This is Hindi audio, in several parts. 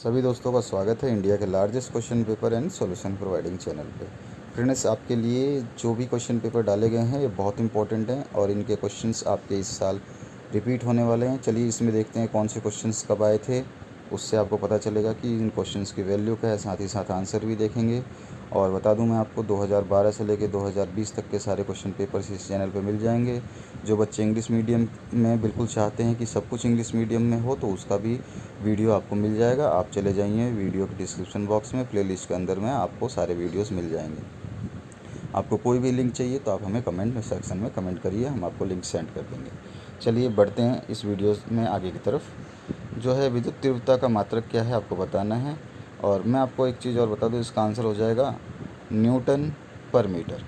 सभी दोस्तों का स्वागत है इंडिया के largest question paper and solution providing channel पे। फ्रेंड्स, आपके लिए जो भी क्वेश्चन पेपर डाले गए हैं ये बहुत इंपॉर्टेंट हैं और इनके क्वेश्चंस आपके इस साल रिपीट होने वाले हैं। चलिए इसमें देखते हैं कौन से क्वेश्चंस कब आए थे, उससे आपको पता चलेगा कि इन क्वेश्चंस की वैल्यू क्या है। साथ ही साथ आंसर भी देखेंगे। और बता दूं मैं आपको 2012 से लेकर 2020 तक के सारे क्वेश्चन पेपर्स इस चैनल पे मिल जाएंगे। जो बच्चे इंग्लिश मीडियम में बिल्कुल चाहते हैं कि सब कुछ इंग्लिश मीडियम में हो तो उसका भी वीडियो आपको मिल जाएगा। आप चले जाइए वीडियो के डिस्क्रिप्शन बॉक्स में, प्लेलिस्ट के अंदर में आपको सारे वीडियोस मिल जाएंगे। आपको कोई भी लिंक चाहिए तो आप हमें कमेंट में सेक्शन में कमेंट करिए, हम आपको लिंक सेंड कर देंगे। चलिए बढ़ते हैं इस वीडियो में आगे की तरफ। जो है विद्युत तीव्रता का मात्रक क्या है आपको बताना है। और मैं आपको एक चीज़ और बता दूँ, इसका आंसर हो जाएगा न्यूटन पर मीटर।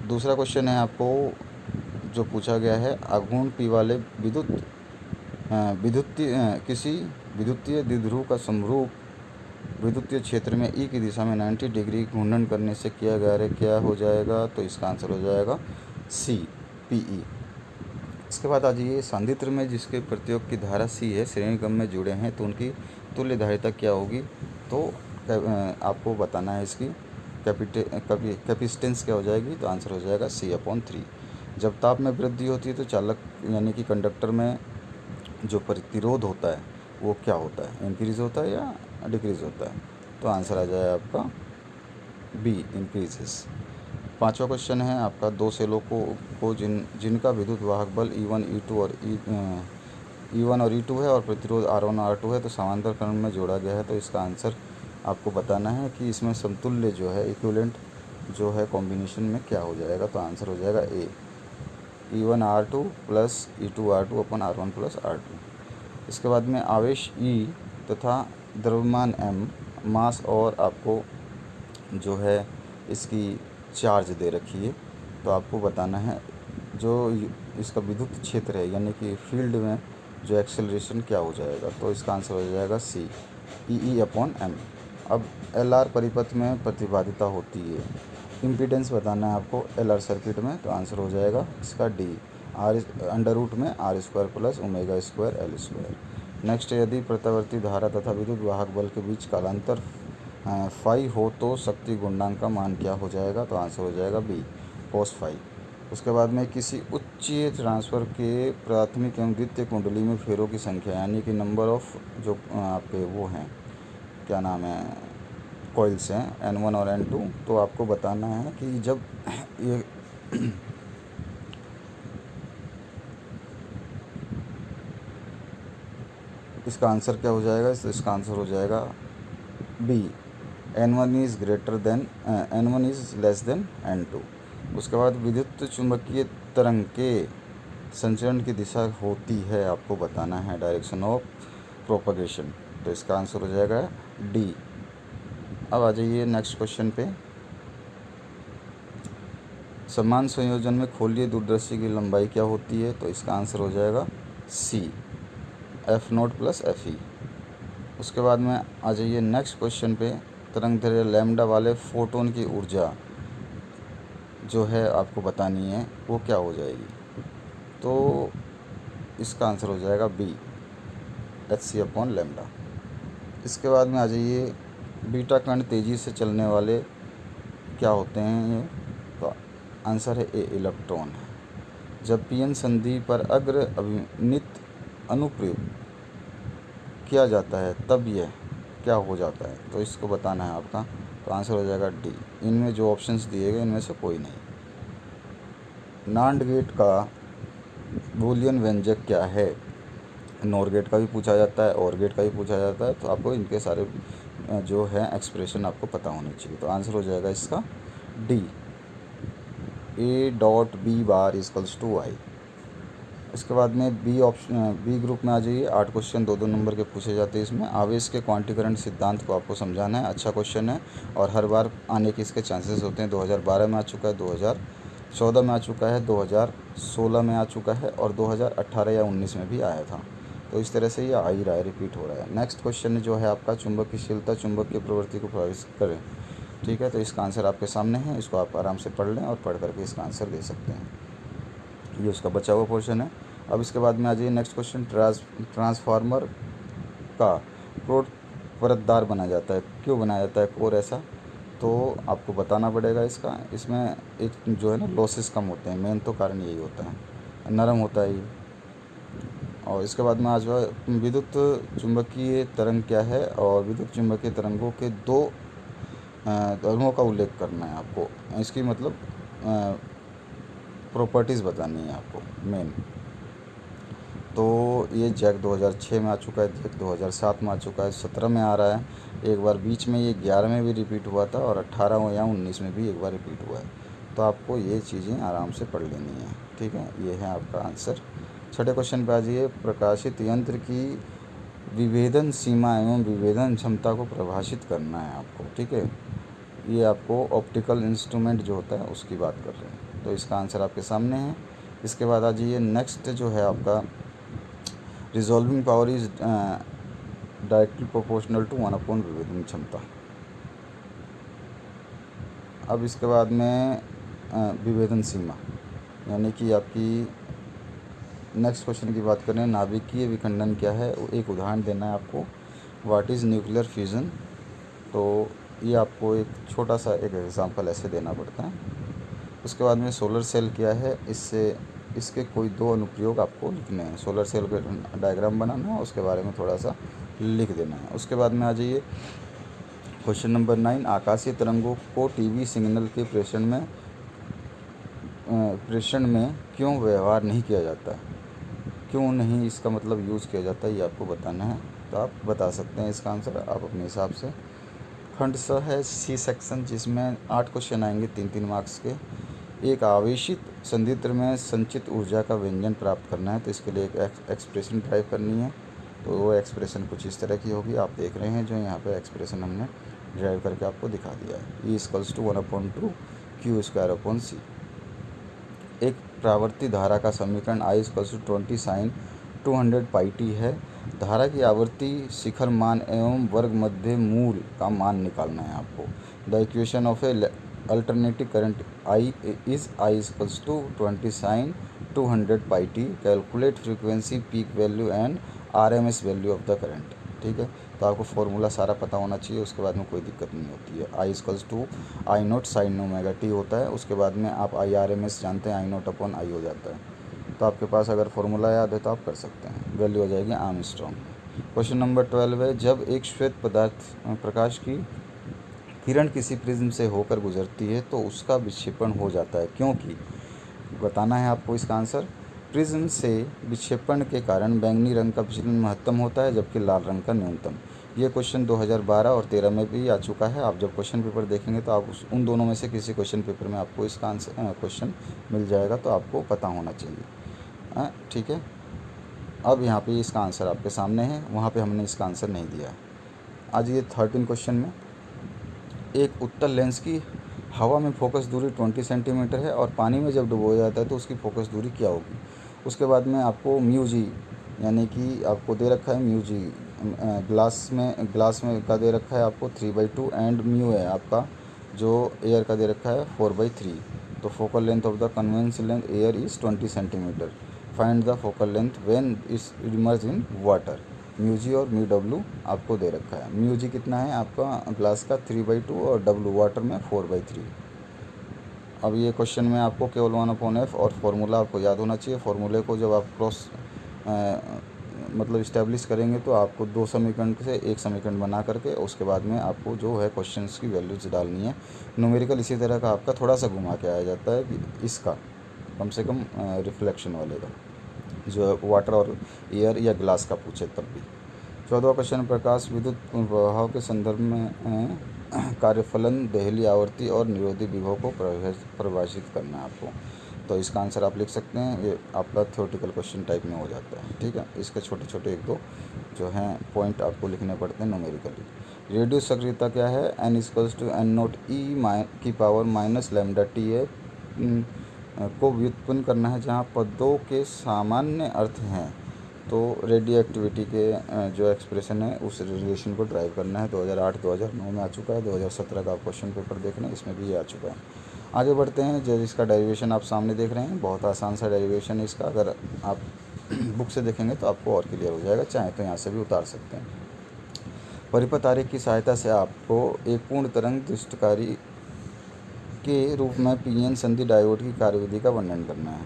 दूसरा क्वेश्चन है आपको जो पूछा गया है, आघूर्ण P वाले किसी विद्युतीय द्विध्रुव का समरूप विद्युतीय क्षेत्र में ई की दिशा में 90 डिग्री घूर्णन करने से किया गया क्या हो जाएगा। तो इसका आंसर हो जाएगा सी, PE। इसके बाद आ जाइए सांधित्र में जिसके प्रतियोग की धारा सी है, श्रेणी क्रम में जुड़े हैं तो उनकी तुल्य धारिता क्या होगी। तो आपको बताना है इसकी कैपेसिटेंस क्या हो जाएगी। तो आंसर हो जाएगा C/3। जब ताप में वृद्धि होती है तो चालक यानी कि कंडक्टर में जो प्रतिरोध होता है वो क्या होता है, इंक्रीज़ होता है या डिक्रीज़ होता है। तो आंसर आ जाए आपका बी, इंक्रीजेस। पांचवा क्वेश्चन है आपका, दो सेलों को जिनका विद्युत वाहक बल E1 और E2 है और प्रतिरोध R1 और R2 है तो समांतर क्रम में जोड़ा गया है। तो इसका आंसर आपको बताना है कि इसमें समतुल्य जो है इक्विवेलेंट जो है कॉम्बिनेशन में क्या हो जाएगा। तो आंसर हो जाएगा ए, E1R2 प्लस E2R2 अपन R1 प्लस R2। इसके बाद में आवेश E तथा द्रव्यमान M, मास और आपको जो है इसकी चार्ज दे रखी है। तो आपको बताना है जो इसका विद्युत क्षेत्र है यानी कि फील्ड में जो एक्सेलरेशन क्या हो जाएगा। तो इसका आंसर हो जाएगा सी, E/M। अब LR परिपथ में प्रतिबाधिता होती है, इम्पीडेंस बताना है आपको LR सर्किट में। तो आंसर हो जाएगा इसका डी, अंडर रूट में R² प्लस ω² L²। नेक्स्ट, यदि प्रत्यावर्ती धारा तथा विद्युत वाहक बल के बीच कालांतर फाई हो तो शक्ति गुणांक का मान क्या हो जाएगा। तो आंसर हो जाएगा बी, cos फाई। उसके बाद में किसी उच्च ट्रांसफ़र के प्राथमिक एवं द्वितीय कुंडली में फेरों की संख्या यानी कि नंबर ऑफ जो आपके वो हैं क्या नाम है कॉइल्स हैं N1 और N2। तो आपको बताना है कि जब ये इसका आंसर क्या हो जाएगा। इसका आंसर हो जाएगा B, N1 is less than N2। उसके बाद विद्युत चुंबकीय तरंग के संचरण की दिशा होती है, आपको बताना है डायरेक्शन ऑफ प्रोपगेशन। तो इसका आंसर हो जाएगा डी। अब आ जाइए नेक्स्ट क्वेश्चन पे। समान संयोजन में खोलीय दूरदर्शी की लंबाई क्या होती है। तो इसका आंसर हो जाएगा सी, F0 प्लस FE। उसके बाद में आ जाइए नेक्स्ट क्वेश्चन पे। तरंग दैर्घ्य लैम्डा वाले फोटोन की ऊर्जा जो है आपको बतानी है वो क्या हो जाएगी। तो इसका आंसर हो जाएगा बी, Hc/λ। इसके बाद में आ जाइए बीटा कण तेज़ी से चलने वाले क्या होते हैं ये। तो आंसर है ए, इलेक्ट्रॉन है। जब पीएन संधि पर अग्र अभिनित अनुप्रयोग किया जाता है तब यह क्या हो जाता है। तो इसको बताना है आपका। तो आंसर हो जाएगा डी, इनमें जो ऑप्शंस दिए गए इनमें से कोई नहीं। नांड गेट का बूलियन व्यंजक क्या है। नॉर गेट का भी पूछा जाता है और गेट का भी पूछा जाता है। तो आपको इनके सारे जो है एक्सप्रेशन आपको पता होनी चाहिए। तो आंसर हो जाएगा इसका डी, A.B⁻=I। इसके बाद में बी ग्रुप में आ जाइए। 8 क्वेश्चन 2-2 नंबर के पूछे जाते हैं इसमें। आवेश के क्वांटीकरण सिद्धांत को आपको समझाना है। अच्छा क्वेश्चन है और हर बार आने के इसके चांसेस होते हैं। 2012 में आ चुका है, 2014 में आ चुका है, 2016 में आ चुका है और 2018 या 19 में भी आया था। तो इस तरह से ये आ ही रहा है, रिपीट हो रहा है। नेक्स्ट क्वेश्चन जो है आपका, चुंबकशीलता चुंबक की प्रवृत्ति को प्रभावित करें। ठीक है, तो इसका आंसर आपके सामने है, इसको आप आराम से पढ़ लें और पढ़ करके इसका आंसर दे सकते हैं। ये उसका बचा हुआ पोर्शन है। अब इसके बाद में आ जाइए नेक्स्ट क्वेश्चन, ट्रांसफार्मर का कोर परतदार बना जाता है। क्यों बनाया जाता है कोर ऐसा, तो आपको बताना पड़ेगा इसका। इसमें एक जो है ना लॉसेस कम होते हैं, मेन तो कारण यही होता है, नरम होता है ये। और इसके बाद में आज विद्युत चुंबकीय तरंग क्या है, और विद्युत चुंबकीय तरंगों के दो धर्मों का उल्लेख करना है आपको। इसकी मतलब प्रॉपर्टीज़ बतानी है आपको मेन। तो ये जैक 2006 में आ चुका है, जैक 2007 में आ चुका है, 17 में आ रहा है, एक बार बीच में ये 11 में भी रिपीट हुआ था, और 18 या 19 में भी एक बार रिपीट हुआ है। तो आपको ये चीज़ें आराम से पढ़ लेनी है, ठीक है। ये है आपका आंसर। छठे क्वेश्चन पे आ जाइए। प्रकाशित यंत्र की विभेदन सीमा एवं विभेदन क्षमता को परिभाषित करना है आपको, ठीक है। ये आपको ऑप्टिकल इंस्ट्रूमेंट जो होता है उसकी बात कर रहे हैं। तो इसका आंसर आपके सामने है। इसके बाद आ जाइए नेक्स्ट जो है आपका, resolving power is directly proportional to 1 विभेदन क्षमता। अब इसके बाद में विभेदन सीमा, यानी कि आपकी नेक्स्ट क्वेश्चन की बात करें, नाभिकीय विखंडन क्या है, एक उदाहरण देना है आपको। What is nuclear fusion. तो ये आपको एक छोटा सा एक एग्जांपल ऐसे देना पड़ता है। उसके बाद में सोलर सेल क्या है, इससे इसके कोई दो अनुप्रयोग आपको लिखने हैं। सोलर सेल का डायग्राम बनाना है, उसके बारे में थोड़ा सा लिख देना है। उसके बाद में आ जाइए क्वेश्चन नंबर 9। आकाशीय तरंगों को टीवी सिग्नल के प्रेषण में क्यों व्यवहार नहीं किया जाता है, क्यों नहीं इसका मतलब यूज़ किया जाता है, ये आपको बताना है। तो आप बता सकते हैं इसका आंसर आप अपने हिसाब से। खंड स है सी सेक्शन, जिसमें 8 क्वेश्चन आएंगे 3-3 मार्क्स के। एक आवेशित संयंत्र में संचित ऊर्जा का व्यंजन प्राप्त करना है, तो इसके लिए एक एक्सप्रेशन ड्राइव करनी है। तो वो एक्सप्रेशन कुछ इस तरह की होगी, आप देख रहे हैं जो यहाँ पे एक्सप्रेशन हमने ड्राइव करके आपको दिखा दिया है। E=1/2 Q²/C। एक प्रावर्ती धारा का समीकरण I=20 sin 200πt है। धारा की आवर्ती शिखर मान एवं वर्ग मध्य मूल का मान निकालना है आपको। The equation of A alternative current I=20 sin 200πt। Calculate frequency, peak value and RMS value of the current, ठीक है। तो आपको फॉर्मूला सारा पता होना चाहिए, उसके बाद में कोई दिक्कत नहीं होती है। I=I0 sin ωt होता है। उसके बाद में आप IRMS जानते हैं, I0/I हो जाता है। तो आपके पास अगर फॉर्मूला याद है तो आप कर सकते हैं। वैल्यू हो जाएगी आर्मस्ट्रॉन्ग। क्वेश्चन नंबर 12 है, जब एक श्वेत पदार्थ प्रकाश की किरण किसी प्रिज्म से होकर गुजरती है तो उसका विक्षेपण हो जाता है, क्योंकि बताना है आपको इसका आंसर। प्रिज्म से विक्षेपण के कारण बैंगनी रंग का विचलन महत्तम होता है, जबकि लाल रंग का न्यूनतम। ये क्वेश्चन 2012 और 13 में भी आ चुका है। आप जब क्वेश्चन पेपर देखेंगे तो आप उन दोनों में से किसी क्वेश्चन पेपर में आपको इसका आंसर क्वेश्चन मिल जाएगा, तो आपको पता होना चाहिए, ठीक है। अब यहाँ पे इसका आंसर आपके सामने है, वहाँ पे हमने इसका आंसर नहीं दिया है। आज ये 13 क्वेश्चन में, एक उत्तल लेंस की हवा में फोकस दूरी 20 सेंटीमीटर है और पानी में जब डुबोया जाता है तो उसकी फोकस दूरी क्या होगी। उसके बाद में आपको म्यू जी, यानी कि आपको दे रखा है म्यू जी, ग्लास में का दे रखा है आपको 3/2 एंड म्यू है आपका जो एयर का दे रखा है 4/3। तो focal length of the convex length air is 20 centimetre. Find the focal length when is immerse in water. Mu G और म्यू डब्लू आपको दे रखा है। म्यू जी कितना है आपका ग्लास का 3/2 और डब्लू वाटर में 4/3। अब ये क्वेश्चन में आपको केवल 1/f और फार्मूला आपको याद होना चाहिए। फार्मूले को जब आप मतलब इस्टेब्लिश करेंगे तो आपको 2 समीकरण से एक समीकरण बना करके उसके बाद में आपको जो है क्वेश्चंस की वैल्यूज डालनी है। न्यूमेरिकल इसी तरह का आपका थोड़ा सा घुमा के आया जाता है कि इसका कम से कम रिफ्लेक्शन वाले का, जो वाटर और एयर या ग्लास का पूछे तब भी। 14वां क्वेश्चन, प्रकाश विद्युत प्रभाव के संदर्भ में कार्यफलन, देहली आवर्ती और निरोधी विभव को परिभाषित करना है आपको। तो इसका आंसर आप लिख सकते हैं। ये आपका थ्योरेटिकल क्वेश्चन टाइप में हो जाता है, ठीक है। इसके छोटे छोटे 1-2 जो हैं पॉइंट आपको लिखने पड़ते हैं न्यूमेरिकली। रेडियो सक्रियता क्या है, N=N0e⁻⁻ है। को व्युत्पन्न करना है जहाँ पदों के सामान्य अर्थ हैं। तो रेडियो एक्टिविटी के जो एक्सप्रेशन है उस रिलेशन को ड्राइव करना है। 2008-2009 में आ चुका है। 2017 का आप क्वेश्चन पेपर देख रहे हैं, इसमें भी ये आ चुका है। आगे बढ़ते हैं। जो इसका डेरिवेशन आप सामने देख रहे हैं, बहुत आसान सा डेरिवेशन है इसका। अगर आप बुक से देखेंगे तो आपको और क्लियर हो जाएगा, चाहे तो यहाँ से भी उतार सकते हैं। परिपथ आरेख की सहायता से आपको एक पूर्ण तरंग दृष्टिकारी के रूप में पीएन संधि डायोड की कार्यविधि का वर्णन करना है।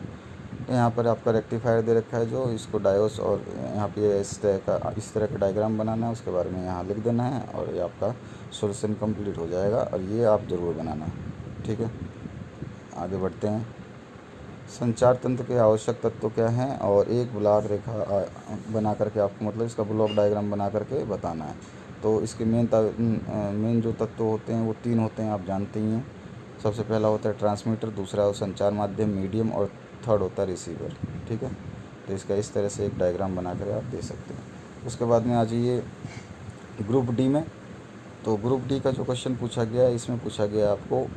तो यहाँ पर आपका रेक्टिफायर दे रखा है जो इसको डायोस, और यहाँ पे इस तरह का डायग्राम बनाना है, उसके बारे में यहाँ लिख देना है और ये आपका सॉल्यूशन कंप्लीट हो जाएगा। और ये आप ज़रूर बनाना, ठीक है। आगे बढ़ते हैं। संचार तंत्र के आवश्यक तत्व क्या हैं, और एक ब्लॉक रेखा बना करके आपको, मतलब इसका ब्लॉक डायग्राम बना करके बताना है। तो इसके मेन जो तत्व होते हैं वो 3 होते हैं, आप जानते ही हैं। सबसे पहला होता है ट्रांसमीटर, दूसरा संचार माध्यम मीडियम, और थर्ड होता है रिसीवर, ठीक है। तो इसका इस तरह से एक डायग्राम बना कर आप दे सकते हैं। उसके बाद में आ जाइए ग्रुप डी में। तो ग्रुप डी का जो क्वेश्चन पूछा गया है, इसमें पूछा गया आपको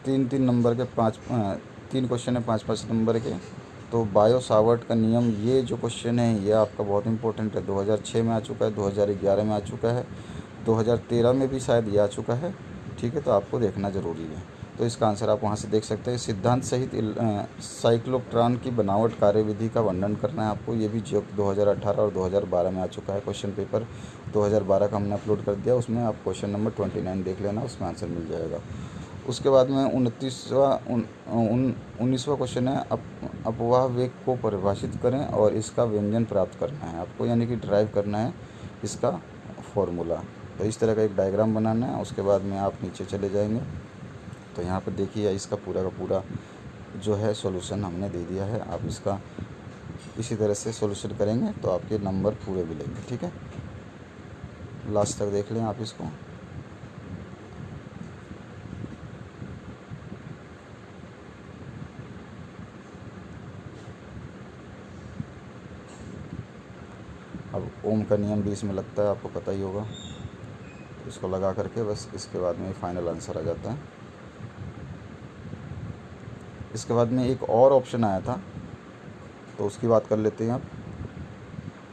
3-3 नंबर के 3 क्वेश्चन है 5-5 नंबर के। तो बायो सावर्ट का नियम, ये जो क्वेश्चन है ये आपका बहुत इंपॉर्टेंट है। 2006 में आ चुका है, 2011 में आ चुका है, 2013 में भी शायद ये आ चुका है, ठीक है। तो आपको देखना ज़रूरी है। तो इसका आंसर आप वहाँ से देख सकते हैं। सिद्धांत सहित साइक्लोट्रॉन की बनावट कार्यविधि का वर्णन करना है आपको। ये भी जो 2018 और 2012 में आ चुका है। क्वेश्चन पेपर 2012 का हमने अपलोड कर दिया, उसमें आप क्वेश्चन नंबर 29 देख लेना, उसमें आंसर मिल जाएगा। उसके बाद में 19वां क्वेश्चन है, अपवाह वेग को परिभाषित करें और इसका व्यंजन प्राप्त करना है आपको, यानी कि ड्राइव करना है इसका फॉर्मूला। तो इस तरह का एक डायग्राम बनाना है। उसके बाद में आप नीचे चले जाएंगे तो यहाँ पर देखिए इसका पूरा का पूरा जो है सॉल्यूशन हमने दे दिया है। आप इसका इसी तरह से सॉल्यूशन करेंगे तो आपके नंबर पूरे मिलेंगे, ठीक है। लास्ट तक देख लें आप इसको। अब ओम का नियम भी इसमें लगता है, आपको पता ही होगा। तो इसको लगा करके बस इसके बाद में फाइनल आंसर आ जाता है। इसके बाद में एक और ऑप्शन आया था, तो उसकी बात कर लेते हैं आप।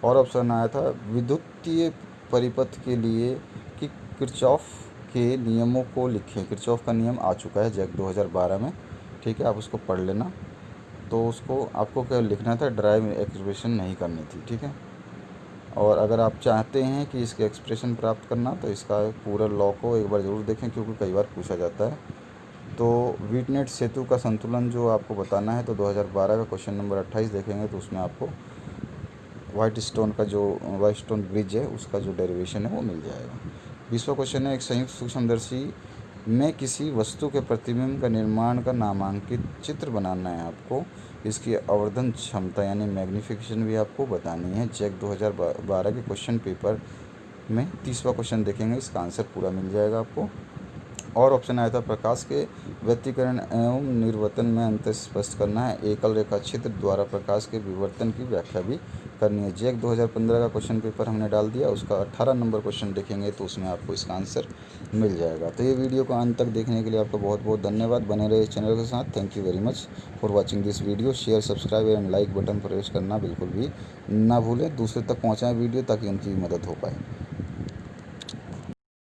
और ऑप्शन आया था विद्युतीय परिपथ के लिए कि किरचॉफ के नियमों को लिखें। किरचॉफ का नियम आ चुका है जैक 2012 में, ठीक है, आप उसको पढ़ लेना। तो उसको आपको क्या लिखना था, ड्राइव एक्सप्रेशन नहीं करनी थी, ठीक है। और अगर आप चाहते हैं कि इसके एक्सप्रेशन प्राप्त करना तो इसका पूरा लॉ को एक बार ज़रूर देखें, क्योंकि कई बार पूछा जाता है। तो वीटनेट सेतु का संतुलन जो आपको बताना है, तो 2012 का क्वेश्चन नंबर 28 देखेंगे तो उसमें आपको वाइट स्टोन ब्रिज है उसका जो डेरिवेशन है वो मिल जाएगा। 20वां क्वेश्चन है, एक संयुक्त सूक्ष्मदर्शी में किसी वस्तु के प्रतिबिंब का निर्माण का नामांकित चित्र बनाना है आपको। इसकी आवर्धन क्षमता यानी मैग्नीफिकेशन भी आपको बतानी है। जैक 2012 के क्वेश्चन पेपर में 30वां क्वेश्चन देखेंगे, इसका आंसर पूरा मिल जाएगा आपको। और ऑप्शन आया था प्रकाश के व्यतिकरण एवं निर्वर्तन में अंतर स्पष्ट करना है। एकल रेखा चित्र द्वारा प्रकाश के विवर्तन की व्याख्या भी करनी है। जैक 2015 का क्वेश्चन पेपर हमने डाल दिया, उसका 18 नंबर क्वेश्चन देखेंगे तो उसमें आपको इसका आंसर मिल जाएगा। तो ये वीडियो को अंत तक देखने के लिए आपका बहुत बहुत धन्यवाद। बने रहे इस चैनल के साथ। Thank you very much for watching this video. Share, subscribe and like button press करना बिल्कुल भी ना भूलें। दूसरे तक पहुँचाएँ वीडियो ताकि उनकी भी मदद हो पाए।